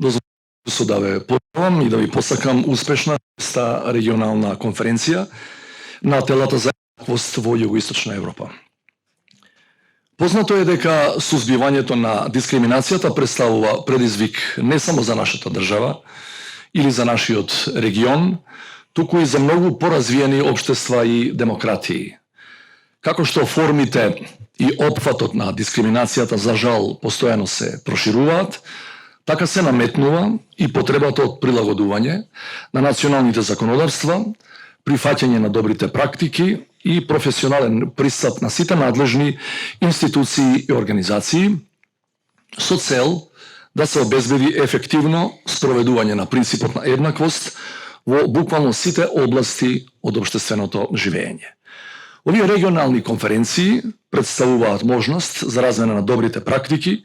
Дозволете да ве поздравам и да ви посакам успешна регионална конференција на телата за еднаквост во Југоисточна Европа. Познато е дека сузбивањето на дискриминацијата представува предизвик не само за нашата држава или за нашиот регион, туку и за многу поразвиени општества и демократии. Како што формите и опфатот на дискриминацијата за жал постојано се прошируваат, така се наметнува и потребата од прилагодување на националните законодавства, прифаќање на добрите практики и професионален пристап на сите надлежни институции и организации со цел да се обезбеди ефективно спроведување на принципот на еднаквост во буквално сите области од општественото живење. Овие регионални конференции представуваат можност за размена на добрите практики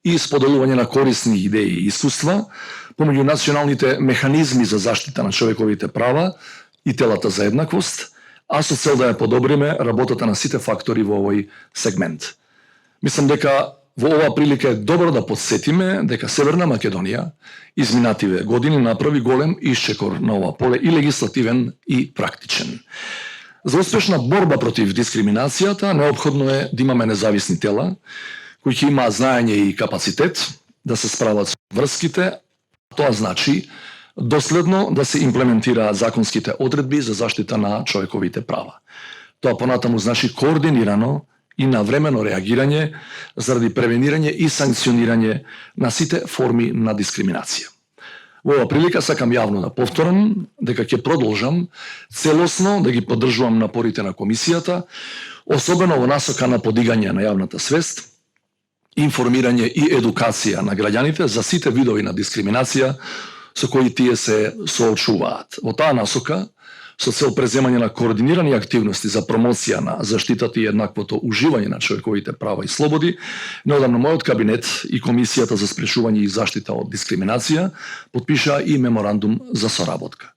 и споделување на корисни идеи и искуства помеѓу националните механизми за заштита на човековите права и телата за еднаквост, а со цел да ја подобриме работата на сите фактори во овој сегмент. Мислам дека во оваа прилика е добро да подсетиме дека Северна Македонија изминативе години направи голем исчекор на ова поле и легислативен и практичен. За успешна борба против дискриминацијата неопходно е да имаме независни тела кои ќе имаат знаење и капацитет да се справат со врските. Тоа значи доследно да се имплементираат законските одредби за заштита на човековите права. Тоа понатаму значи координирано и навремено реагирање заради превенирање и санкционирање на сите форми на дискриминација. Во оваа прилика сакам јавно да повторам дека ќе продолжам целосно да ги поддржувам напорите на комисијата, особено во насока на подигање на јавната свест, информирање и едукација на граѓаните за сите видови на дискриминација со кои тие се соочуваат. Во таа насока, со цел преземање на координирани активности за промоција на заштитата и еднаквото уживање на човековите права и слободи, неодамно мојот кабинет и Комисијата за спрешување и заштита од дискриминација потпишаа и меморандум за соработка.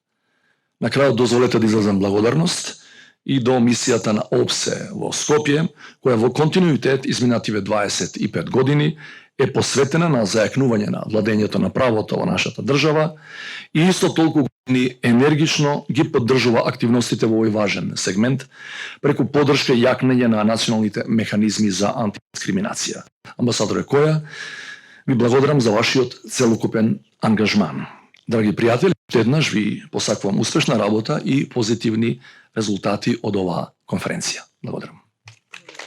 На крајот дозволете да изразам благодарност и до мисијата на ОПСЕ во Скопје, која во континуитет изминативе 25 години е посветена на зајакнување на владењето на правото во нашата држава и исто толку години енергично ги поддржува активностите во овој важен сегмент преку поддршка и јакнење на националните механизми за антидискриминација. Амбасадоре Која, ви благодарам за вашиот целокупен ангажман. Драги пријатели, еднаш ви посакувам успешна работа и позитивни резултати од оваа конференција. Благодарам.